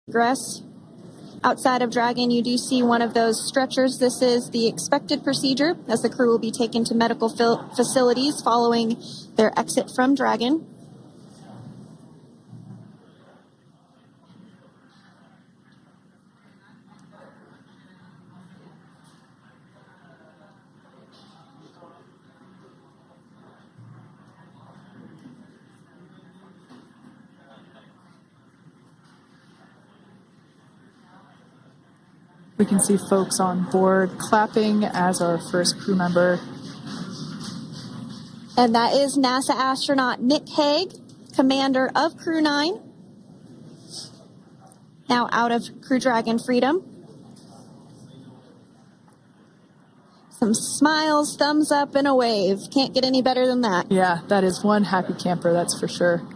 egress. Outside of Dragon, you do see one of those stretchers. This is the expected procedure, as the crew will be taken to medical facilities following their exit from Dragon. We can see folks on board clapping as our first crew member. And that is NASA astronaut Nick Hague, commander of Crew 9, now out of Crew Dragon Freedom. Some smiles, thumbs up, and a wave. Can't get any better than that. Yeah, that is one happy camper, that's for sure.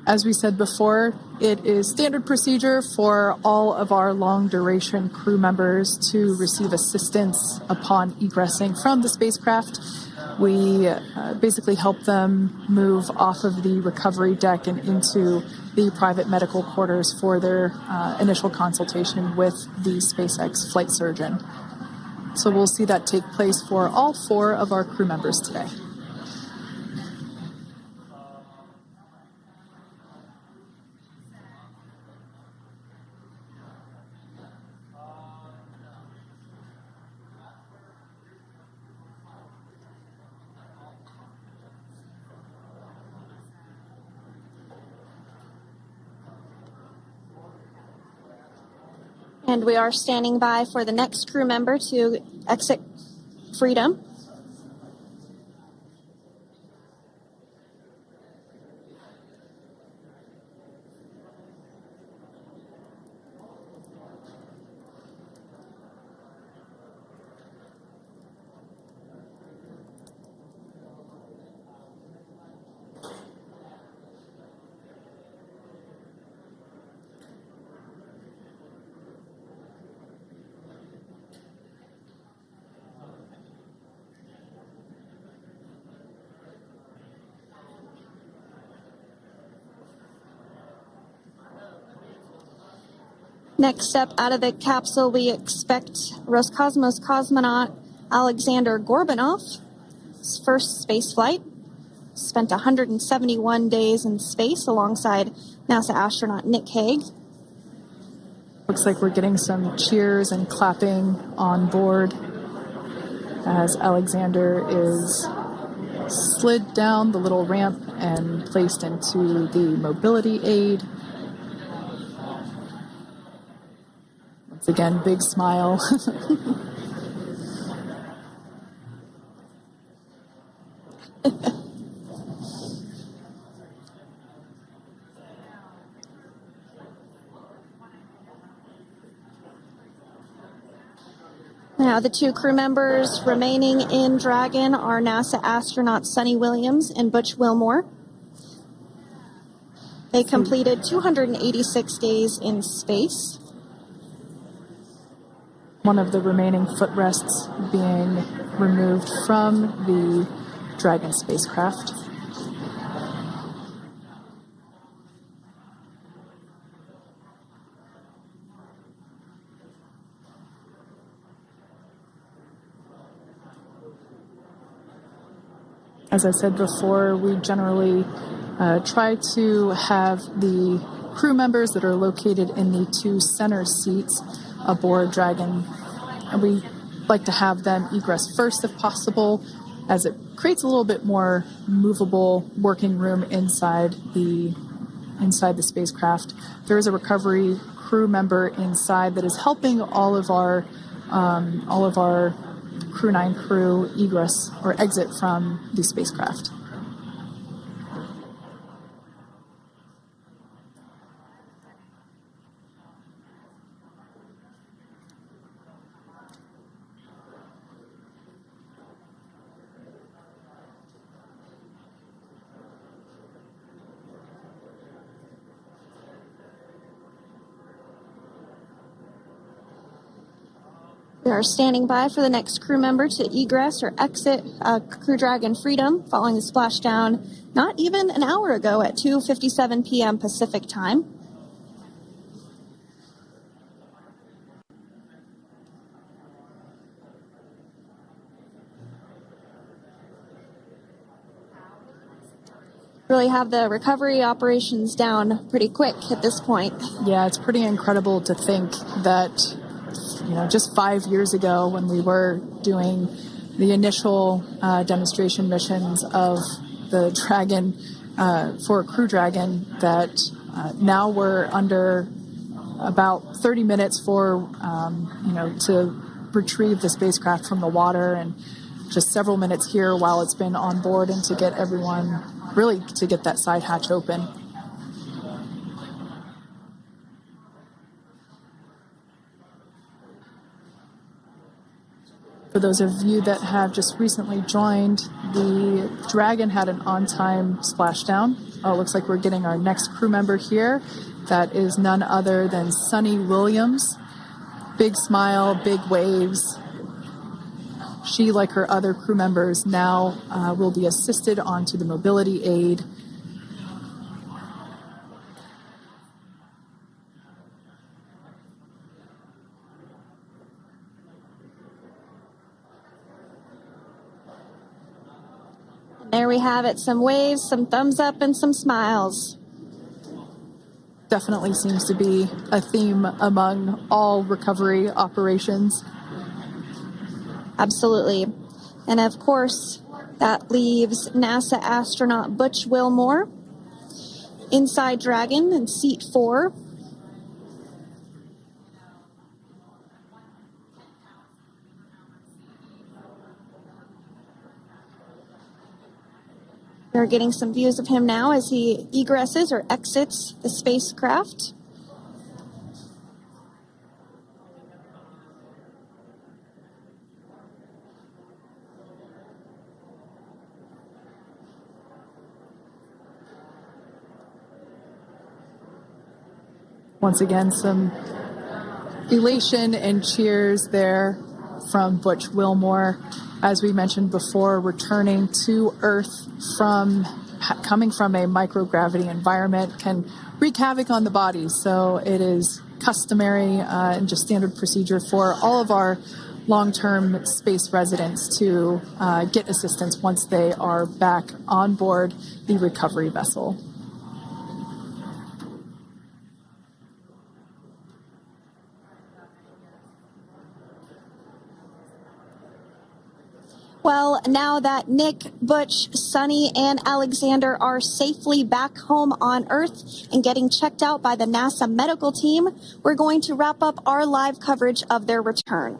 As we said before, it is standard procedure for all of our long-duration crew members to receive assistance upon egressing from the spacecraft. We basically help them move off of the recovery deck and into the private medical quarters for their initial consultation with the SpaceX flight surgeon. So we'll see that take place for all 4 of our crew members today. And we are standing by for the next crew member to exit Freedom. Next up out of the capsule, we expect Roscosmos cosmonaut Alexander Gorbanov. His first space flight. Spent 171 days in space alongside NASA astronaut Nick Hague. Looks like we're getting some cheers and clapping on board as Alexander is slid down the little ramp and placed into the mobility aid. Once again, big smile. Now, the 2 crew members remaining in Dragon are NASA astronauts Sunny Williams and Butch Wilmore. They completed 286 days in space. One of the remaining footrests being removed from the Dragon spacecraft. As I said before, we generally try to have the crew members that are located in the 2 center seats aboard Dragon, and we like to have them egress first if possible, as it creates a little bit more movable working room inside the spacecraft. There is a recovery crew member inside that is helping all of our Crew 9 crew egress or exit from the spacecraft. We are standing by for the next crew member to egress or exit Crew Dragon Freedom following the splashdown not even an hour ago at 2:57 p.m. Pacific time. Really have the recovery operations down pretty quick at this point. Yeah, it's pretty incredible to think that, just 5 years ago when we were doing the initial demonstration missions of the Dragon for Crew Dragon, that now we're under about 30 minutes for, to retrieve the spacecraft from the water, and just several minutes here while it's been on board, and to get everyone, really to get that side hatch open. For those of you that have just recently joined, the Dragon had an on-time splashdown. Oh, it looks like we're getting our next crew member here. That is none other than Sunny Williams. Big smile, big waves. She, like her other crew members, now will be assisted onto the mobility aid. There we have it, some waves, some thumbs up, and some smiles. Definitely seems to be a theme among all recovery operations. Absolutely. And of course, that leaves NASA astronaut Butch Wilmore inside Dragon in seat 4. We're getting some views of him now as he egresses or exits the spacecraft. Once again, some elation and cheers there from Butch Wilmore. As we mentioned before, returning to Earth coming from a microgravity environment can wreak havoc on the body. So it is customary and just standard procedure for all of our long-term space residents to get assistance once they are back on board the recovery vessel. Well, now that Nick, Butch, Sunny, and Alexander are safely back home on Earth and getting checked out by the NASA medical team, we're going to wrap up our live coverage of their return.